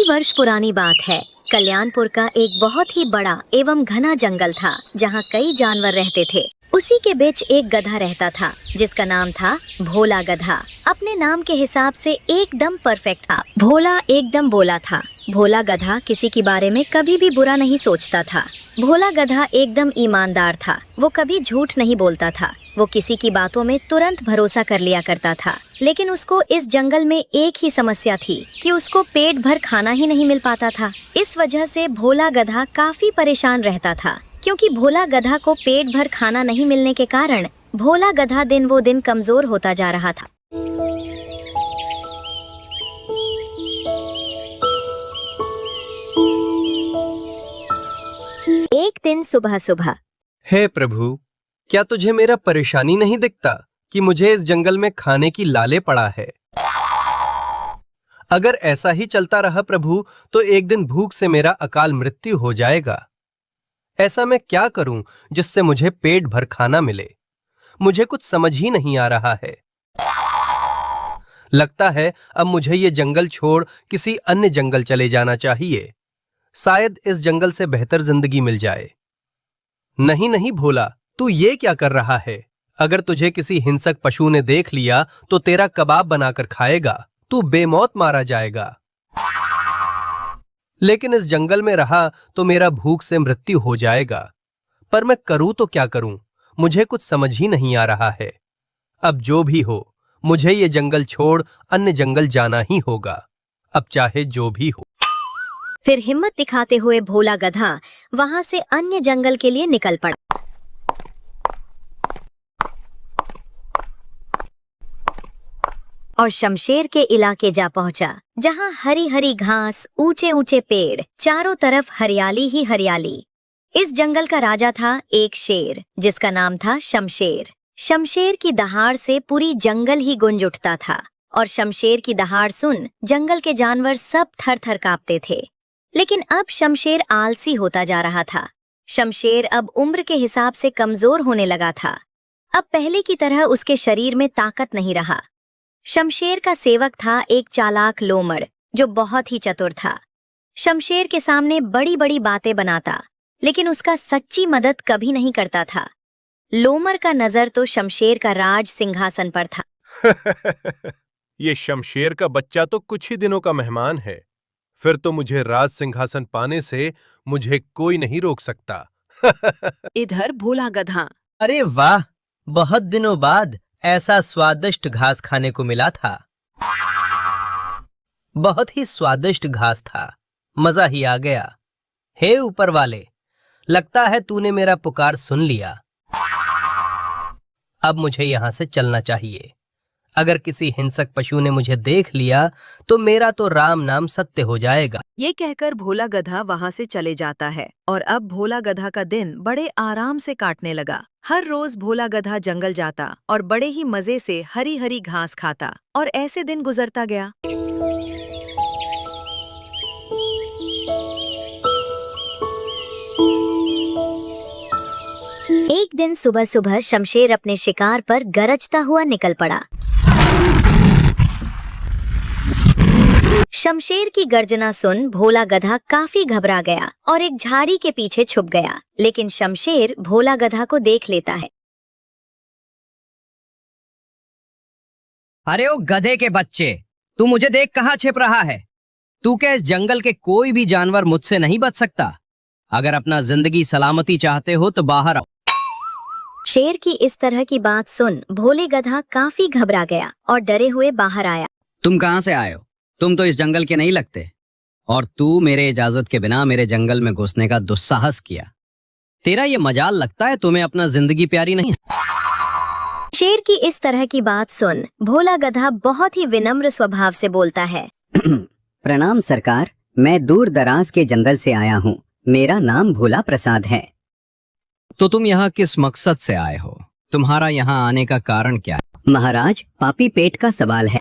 कई वर्ष पुरानी बात है। कल्याणपुर का एक बहुत ही बड़ा एवं घना जंगल था जहाँ कई जानवर रहते थे। उसी के बीच एक गधा रहता था जिसका नाम था भोला गधा। अपने नाम के हिसाब से एकदम परफेक्ट था। भोला एकदम बोला था। भोला गधा किसी के बारे में कभी भी बुरा नहीं सोचता था। भोला गधा एकदम ईमानदार था। वो कभी झूठ नहीं बोलता था। वो किसी की बातों में तुरंत भरोसा कर लिया करता था। लेकिन उसको इस जंगल में एक ही समस्या थी कि उसको पेट भर खाना ही नहीं मिल पाता था। इस वजह से भोला गधा काफी परेशान रहता था, क्योंकि भोला गधा को पेट भर खाना नहीं मिलने के कारण भोला गधा दिन वो दिन कमजोर होता जा रहा था। एक दिन सुबह सुबह, हे प्रभु, क्या तुझे मेरा परेशानी नहीं दिखता कि मुझे इस जंगल में खाने की लाले पड़ा है? अगर ऐसा ही चलता रहा प्रभु, तो एक दिन भूख से मेरा अकाल मृत्यु हो जाएगा। ऐसा मैं क्या करूं जिससे मुझे पेट भर खाना मिले? मुझे कुछ समझ ही नहीं आ रहा है। लगता है अब मुझे ये जंगल छोड़ किसी अन्य जंगल चले जाना चाहिए। शायद इस जंगल से बेहतर जिंदगी मिल जाए। नहीं नहीं भोला, तू ये क्या कर रहा है? अगर तुझे किसी हिंसक पशु ने देख लिया तो तेरा कबाब बनाकर खाएगा। तू बेमौत मारा जाएगा। लेकिन इस जंगल में रहा तो मेरा भूख से मृत्यु हो जाएगा। पर मैं करूं तो क्या करूं? मुझे कुछ समझ ही नहीं आ रहा है। अब जो भी हो, मुझे ये जंगल छोड़ अन्य जंगल जाना ही होगा, अब चाहे जो भी हो। फिर हिम्मत दिखाते हुए भोला गधा वहां से अन्य जंगल के लिए निकल पड़ा। और शमशेर के इलाके जा पहुंचा, जहां हरी हरी घास, ऊंचे ऊंचे पेड़, चारों तरफ हरियाली ही हरियाली। इस जंगल का राजा था एक शेर जिसका नाम था शमशेर। शमशेर की दहाड़ से पूरी जंगल ही गूंज उठता था और शमशेर की दहाड़ सुन जंगल के जानवर सब थर थर कांपते थे। लेकिन अब शमशेर आलसी होता जा रहा था। शमशेर अब उम्र के हिसाब से कमजोर होने लगा था। अब पहले की तरह उसके शरीर में ताकत नहीं रहा। शमशेर का सेवक था एक चालाक लोमड़ जो बहुत ही चतुर था। शमशेर के सामने बड़ी बड़ी बातें बनाता, लेकिन उसका सच्ची मदद कभी नहीं करता था। लोमड़ का नजर तो शमशेर का राज सिंहासन पर था। ये शमशेर का बच्चा तो कुछ ही दिनों का मेहमान है, फिर तो मुझे राज सिंहासन पाने से मुझे कोई नहीं रोक सकता। इधर भोला गधा, अरे वाह, बहुत दिनों बाद ऐसा स्वादिष्ट घास खाने को मिला था। बहुत ही स्वादिष्ट घास था, मजा ही आ गया। हे ऊपर वाले, लगता है तूने मेरा पुकार सुन लिया। अब मुझे यहाँ से चलना चाहिए। अगर किसी हिंसक पशु ने मुझे देख लिया तो मेरा तो राम नाम सत्य हो जाएगा। ये कहकर भोला गधा वहाँ से चले जाता है और अब भोला गधा का दिन बड़े आराम से काटने लगा। हर रोज भोला गधा जंगल जाता और बड़े ही मजे से हरी हरी घास खाता और ऐसे दिन गुजरता गया। एक दिन सुबह सुबह शमशेर अपने शिकार पर गरजता हुआ निकल पड़ा। शमशेर की गर्जना सुन भोला गधा काफी घबरा गया और एक झाड़ी के पीछे छुप गया। लेकिन शमशेर भोला गधा को देख लेता है। अरे ओ गधे के बच्चे, तू मुझे देख कहाँ छिप रहा है? तू क्या इस जंगल के कोई भी जानवर मुझसे नहीं बच सकता? अगर अपना जिंदगी सलामती चाहते हो तो बाहर आओ। शेर की इस तरह की बात सुन भोले गधा काफी घबरा गया और डरे हुए बाहर आया। तुम कहाँ से आए हो? तुम तो इस जंगल के नहीं लगते, और तू मेरे इजाजत के बिना मेरे जंगल में घुसने का दुस्साहस किया। तेरा ये मजाल लगता है तुम्हें अपना जिंदगी प्यारी नहीं है। शेर की इस तरह की बात सुन भोला गधा बहुत ही विनम्र स्वभाव से बोलता है। प्रणाम सरकार, मैं दूर दराज के जंगल से आया हूँ। मेरा नाम भोला प्रसाद है। तो तुम यहाँ किस मकसद से आए हो? तुम्हारा यहाँ आने का कारण क्या है? महाराज, पापी पेट का सवाल है।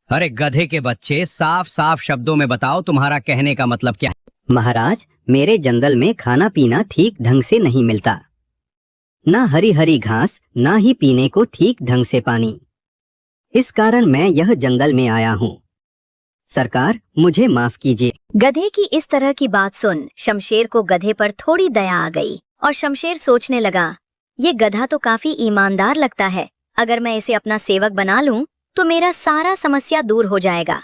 अरे गधे के बच्चे, साफ साफ शब्दों में बताओ तुम्हारा कहने का मतलब क्या है? महाराज, मेरे जंगल में खाना पीना ठीक ढंग से नहीं मिलता। ना हरी हरी घास, ना ही पीने को ठीक ढंग से पानी। इस कारण मैं यह जंगल में आया हूँ। सरकार, मुझे माफ कीजिए। गधे की इस तरह की बात सुन शमशेर को गधे पर थोड़ी दया आ गई और शमशेर सोचने लगा, ये गधा तो काफी ईमानदार लगता है। अगर मैं इसे अपना सेवक बना लूं तो मेरा सारा समस्या दूर हो जाएगा।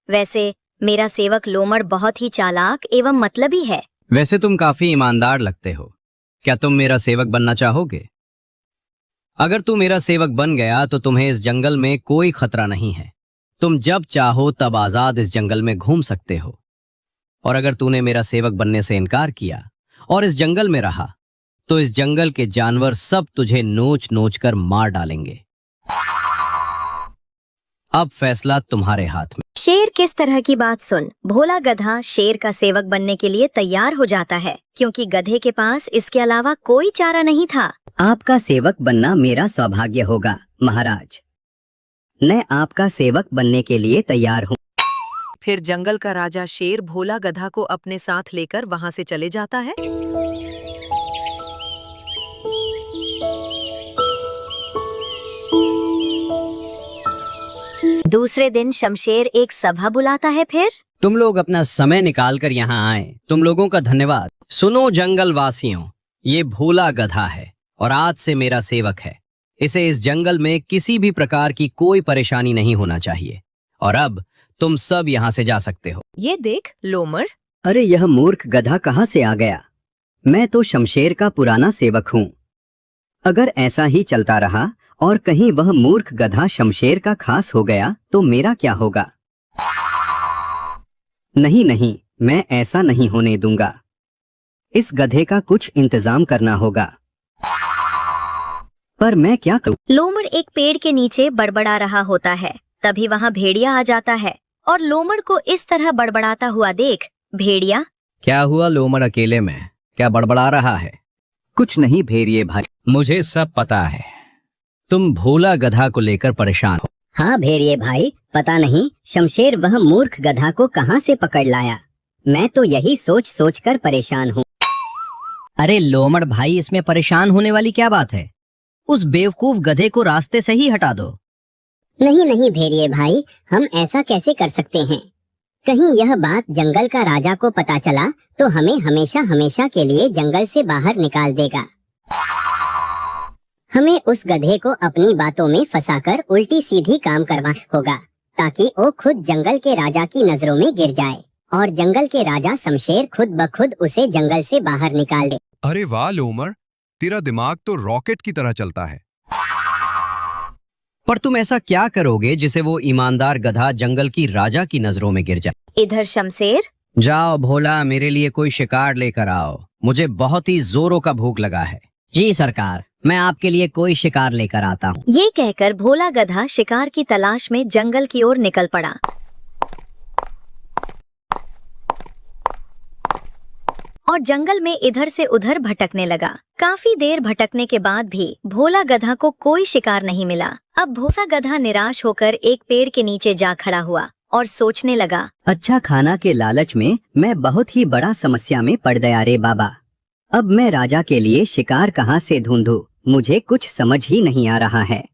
वैसे मेरा सेवक लोमड़ बहुत ही चालाक एवं मतलबी है। वैसे तुम काफी ईमानदार लगते हो। क्या तुम मेरा सेवक बनना चाहोगे? अगर तू मेरा सेवक बन गया तो तुम्हें इस जंगल में कोई खतरा नहीं है। तुम जब चाहो तब आजाद इस जंगल में घूम सकते हो। और अगर तूने मेरा सेवक बनने से इनकार किया और इस जंगल में रहा तो इस जंगल के जानवर सब तुझे नोच नोच कर मार डालेंगे। अब फैसला तुम्हारे हाथ में। शेर किस तरह की बात सुन भोला गधा शेर का सेवक बनने के लिए तैयार हो जाता है, क्योंकि गधे के पास इसके अलावा कोई चारा नहीं था। आपका सेवक बनना मेरा सौभाग्य होगा महाराज। मैं आपका सेवक बनने के लिए तैयार हूँ। फिर जंगल का राजा शेर भोला गधा को अपने साथ लेकर वहां से चले जाता है। दूसरे दिन शमशेर एक सभा बुलाता है। फिर तुम लोग अपना समय निकालकर यहाँ आए, तुम लोगों का धन्यवाद। सुनो जंगल वासियों, ये भोला गधा है और आज से मेरा सेवक है। इसे इस जंगल में किसी भी प्रकार की कोई परेशानी नहीं होना चाहिए। और अब तुम सब यहाँ से जा सकते हो। ये देख लोमड़, अरे यह मूर्ख गधा कहाँ से आ गया? मैं तो शमशेर का पुराना सेवक हूँ। अगर ऐसा ही चलता रहा और कहीं वह मूर्ख गधा शमशेर का खास हो गया तो मेरा क्या होगा? नहीं नहीं, मैं ऐसा नहीं होने दूंगा। इस गधे का कुछ इंतजाम करना होगा। पर मैं क्या करूं? लोमड़ एक पेड़ के नीचे बड़बड़ा रहा होता है। तभी वहाँ भेड़िया आ जाता है और लोमड़ को इस तरह बड़बड़ाता हुआ देख भेड़िया, क्या हुआ लोमड़ अकेले में? क्या बड़बड़ा रहा है? कुछ नहीं भेड़िए भाई। मुझे सब पता है, तुम भोला गधा को लेकर परेशान हो। हाँ भेड़िए भाई, पता नहीं शमशेर वह मूर्ख गधा को कहाँ से पकड़ लाया। मैं तो यही सोच सोच कर परेशान हूँ। अरे लोमड़ भाई, इसमें परेशान होने वाली क्या बात है? उस बेवकूफ गधे को रास्ते से ही हटा दो। नहीं नहीं भेड़िए भाई, हम ऐसा कैसे कर सकते हैं? कहीं यह बात जंगल का राजा को पता चला तो हमें हमेशा हमेशा के लिए जंगल से बाहर निकाल देगा। हमें उस गधे को अपनी बातों में फंसाकर उल्टी सीधी काम करना होगा ताकि वो खुद जंगल के राजा की नजरों में गिर जाए और जंगल के राजा शमशेर खुद ब खुद उसे जंगल से बाहर निकाल दे। अरे वाह लोमड़, तेरा दिमाग तो रॉकेट की तरह चलता है। पर तुम ऐसा क्या करोगे जिसे वो ईमानदार गधा जंगल की राजा की नजरों में गिर जाए? इधर शमशेर, जाओ भोला, मेरे लिए कोई शिकार लेकर आओ। मुझे बहुत ही जोरों का भूख लगा है। जी सरकार, मैं आपके लिए कोई शिकार लेकर आता हूँ। ये कहकर भोला गधा शिकार की तलाश में जंगल की ओर निकल पड़ा। और जंगल में इधर से उधर भटकने लगा। काफी देर भटकने के बाद भी भोला गधा को कोई शिकार नहीं मिला। अब भोला गधा निराश होकर एक पेड़ के नीचे जा खड़ा हुआ और सोचने लगा, अच्छा खाना के लालच में मैं बहुत ही बड़ा समस्या में पड़ गया रे बाबा। अब मैं राजा के लिए शिकार कहाँ से ढूंढूं? मुझे कुछ समझ ही नहीं आ रहा है।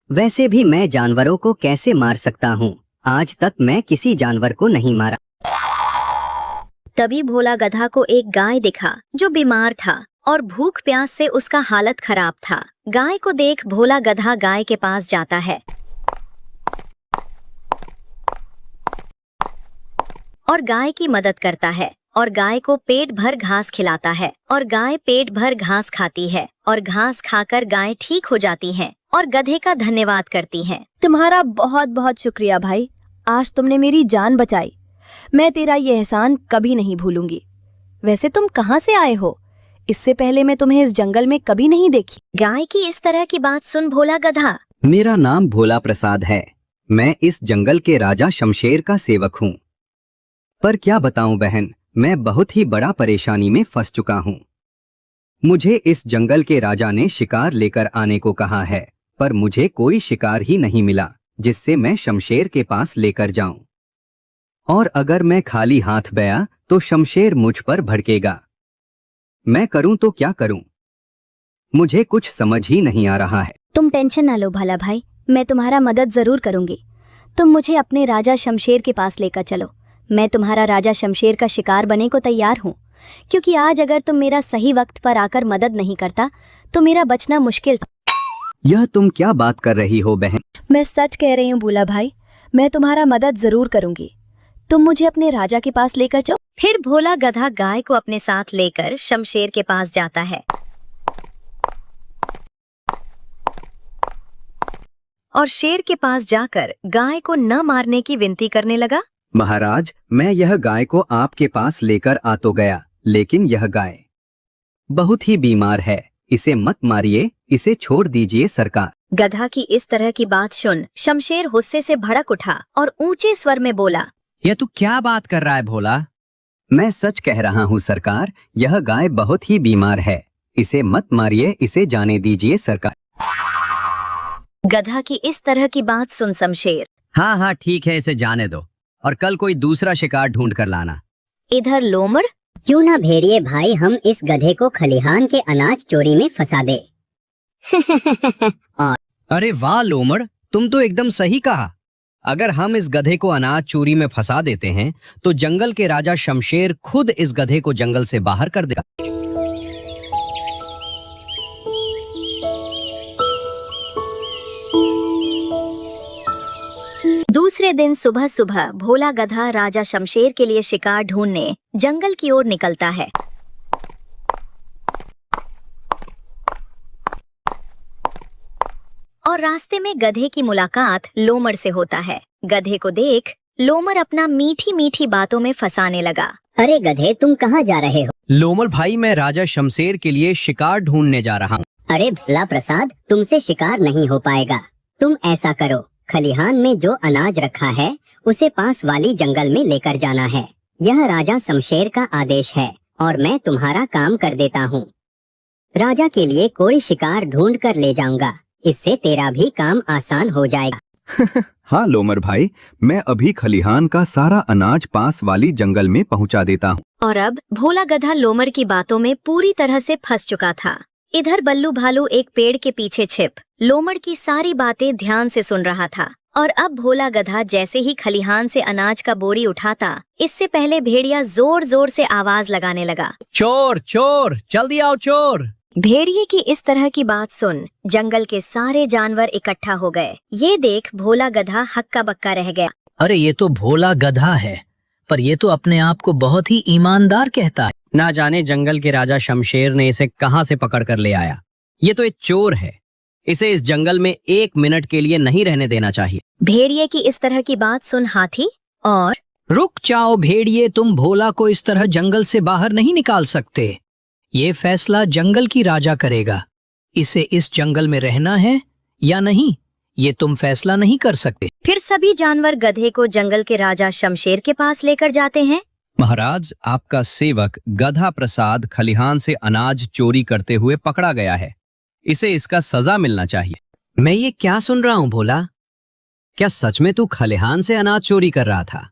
वैसे भी मैं जानवरों को कैसे मार सकता हूँ? आज तक मैं किसी जानवर को नहीं मारा। तभी भोला गधा को एक गाय दिखा जो बीमार था और भूख प्यास से उसका हालत खराब था। गाय को देख भोला गधा गाय के पास जाता है और गाय की मदद करता है और गाय को पेट भर घास खिलाता है और गाय पेट भर घास खाती है और घास खाकर गाय ठीक हो जाती है और गधे का धन्यवाद करती है। तुम्हारा बहुत बहुत शुक्रिया भाई, आज तुमने मेरी जान बचाई। मैं तेरा ये एहसान कभी नहीं भूलूंगी। वैसे तुम कहाँ से आए हो? इससे पहले मैं तुम्हें इस जंगल में कभी नहीं देखी। गाय की इस तरह की बात सुन भोला गधा, मेरा नाम भोला प्रसाद है। मैं इस जंगल के राजा शमशेर का सेवक हूँ। पर क्या बताऊं बहन, मैं बहुत ही बड़ा परेशानी में फंस चुका हूँ। मुझे इस जंगल के राजा ने शिकार लेकर आने को कहा है, पर मुझे कोई शिकार ही नहीं मिला जिससे मैं शमशेर के पास लेकर जाऊं। और अगर मैं खाली हाथ गया तो शमशेर मुझ पर भड़केगा। मैं करूं तो क्या करूं? मुझे कुछ समझ ही नहीं आ रहा है। तुम टेंशन ना लो भला भाई, मैं तुम्हारा मदद जरूर करूंगी। तुम मुझे अपने राजा शमशेर के पास लेकर चलो। मैं तुम्हारा राजा शमशेर का शिकार बनने को तैयार हूँ, क्योंकि आज अगर तुम मेरा सही वक्त पर आकर मदद नहीं करता तो मेरा बचना मुश्किल था। यह तुम क्या बात कर रही हो बहन? मैं सच कह रही हूँ भोला भाई, मैं तुम्हारा मदद जरूर करूंगी। तुम मुझे अपने राजा के पास लेकर चलो। फिर भोला गधा गाय को अपने साथ लेकर शमशेर के पास जाता है और शेर के पास जाकर गाय को न मारने की विनती करने लगा। महाराज, मैं यह गाय को आपके पास लेकर आ तो गया, लेकिन यह गाय बहुत ही बीमार है। इसे मत मारिए, इसे छोड़ दीजिए सरकार। गधा की इस तरह की बात सुन शमशेर गुस्से से भड़क उठा और ऊंचे स्वर में बोला, यह तू क्या बात कर रहा है भोला? मैं सच कह रहा हूँ सरकार, यह गाय बहुत ही बीमार है। इसे मत मारिए, इसे जाने दीजिए सरकार। गधा की इस तरह की बात सुन शमशेर, हाँ हाँ ठीक है, इसे जाने दो और कल कोई दूसरा शिकार ढूंढ कर लाना। इधर लोमड़, क्यों ना भेड़िए भाई हम इस गधे को खलिहान के अनाज चोरी में फंसा दे। अरे वाह लोमड़, तुम तो एकदम सही कहा। अगर हम इस गधे को अनाज चोरी में फंसा देते हैं तो जंगल के राजा शमशेर खुद इस गधे को जंगल से बाहर कर देगा। दूसरे दिन सुबह सुबह भोला गधा राजा शमशेर के लिए शिकार ढूंढने जंगल की ओर निकलता है। और रास्ते में गधे की मुलाकात लोमड़ से होता है। गधे को देख लोमड़ अपना मीठी मीठी बातों में फंसाने लगा। अरे गधे तुम कहाँ जा रहे हो? लोमड़ भाई, मैं राजा शमशेर के लिए शिकार ढूंढने जा रहा हूँ। अरे भोला प्रसाद, तुमसे शिकार नहीं हो पाएगा। तुम ऐसा करो, खलिहान में जो अनाज रखा है उसे पास वाली जंगल में लेकर जाना है। यह राजा शमशेर का आदेश है और मैं तुम्हारा काम कर देता हूँ। राजा के लिए कोई शिकार ढूंढ कर ले जाऊंगा, इससे तेरा भी काम आसान हो जाएगा। हाँ लोमड़ भाई, मैं अभी खलिहान का सारा अनाज पास वाली जंगल में पहुंचा देता हूँ। और अब भोला गधा लोमड़ की बातों में पूरी तरह से फंस चुका था। इधर बल्लू भालू एक पेड़ के पीछे छिप लोमड़ की सारी बातें ध्यान से सुन रहा था। और अब भोला गधा जैसे ही खलिहान से अनाज का बोरी उठाता, इससे पहले भेड़िया जोर जोर से आवाज लगाने लगा, चोर चोर, जल्दी आओ चोर। भेड़िए की इस तरह की बात सुन जंगल के सारे जानवर इकट्ठा हो गए। ये देख भोला गधा हक्का बक्का रह गया। अरे ये तो भोला गधा है, पर ये तो अपने आप को बहुत ही ईमानदार कहता है। ना जाने जंगल के राजा शमशेर ने इसे कहां से पकड़ कर ले आया। ये तो एक चोर है, इसे इस जंगल में 1 मिनट के लिए नहीं रहने देना चाहिए। भेड़िए की इस तरह की बात सुन हाथी और रुक जाओ भेड़िए, तुम भोला को इस तरह जंगल से बाहर नहीं निकाल सकते। ये फैसला जंगल की राजा करेगा। इसे इस जंगल में रहना है या नहीं, ये तुम फैसला नहीं कर सकते। फिर सभी जानवर गधे को जंगल के राजा शमशेर के पास लेकर जाते हैं। महाराज, आपका सेवक गधा प्रसाद खलिहान से अनाज चोरी करते हुए पकड़ा गया है। इसे इसका सजा मिलना चाहिए। मैं ये क्या सुन रहा हूँ भोला? क्या सच में तू खलिहान से अनाज चोरी कर रहा था?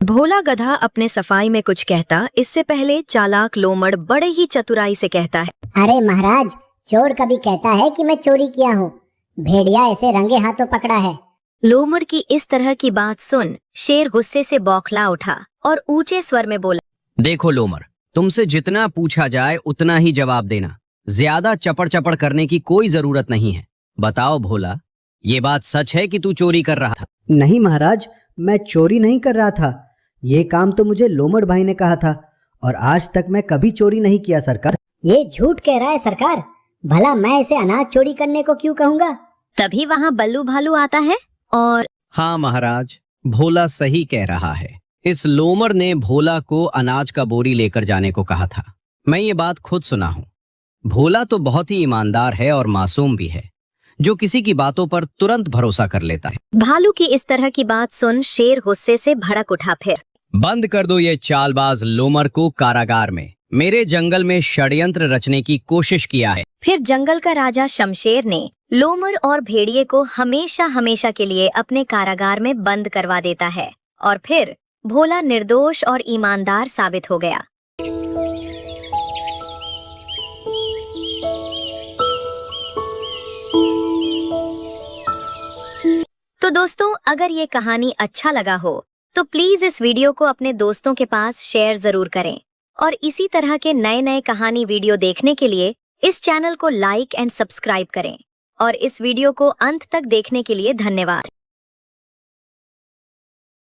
भोला गधा अपने सफाई में कुछ कहता, इससे पहले चालाक लोमड़ बड़े ही चतुराई से कहता है, अरे महाराज, चोर कभी कहता है कि मैं चोरी किया हूँ? भेड़िया इसे रंगे हाथों पकड़ा है। लोमड़ की इस तरह की बात सुन शेर गुस्से से बौखला उठा और ऊंचे स्वर में बोला, देखो लोमड़, तुमसे जितना पूछा जाए उतना ही जवाब देना। ज्यादा चपड़ चपड़ करने की कोई जरूरत नहीं है। बताओ भोला, ये बात सच है कि तू चोरी कर रहा था? नहीं महाराज, मैं चोरी नहीं कर रहा था। ये काम तो मुझे लोमड़ भाई ने कहा था और आज तक मैं कभी चोरी नहीं किया सरकार। ये झूठ कह रहा है सरकार। भला मैं इसे अनाज चोरी करने को क्यों कहूँगा? तभी वहाँ बल्लू भालू आता है और हाँ महाराज, भोला सही कह रहा है। इस लोमड़ ने भोला को अनाज का बोरी लेकर जाने को कहा था। मैं ये बात खुद सुना हूँ। भोला तो बहुत ही ईमानदार है और मासूम भी है, जो किसी की बातों पर तुरंत भरोसा कर लेता है। भालू की इस तरह की बात सुन शेर गुस्से से भड़क उठा। फिर बंद कर दो ये चालबाज लोमड़ को कारागार में। मेरे जंगल में षड्यंत्र रचने की कोशिश किया है। फिर जंगल का राजा शमशेर ने लोमड़ और भेड़िए को हमेशा हमेशा के लिए अपने कारागार में बंद करवा देता है और फिर भोला निर्दोष और ईमानदार साबित हो गया। तो तो दोस्तों, अगर ये कहानी अच्छा लगा हो तो प्लीज इस वीडियो को अपने दोस्तों के पास शेयर जरूर करें और इसी तरह के नए नए कहानी वीडियो देखने के लिए इस चैनल को लाइक एंड सब्सक्राइब करें और इस वीडियो को अंत तक देखने के लिए धन्यवाद।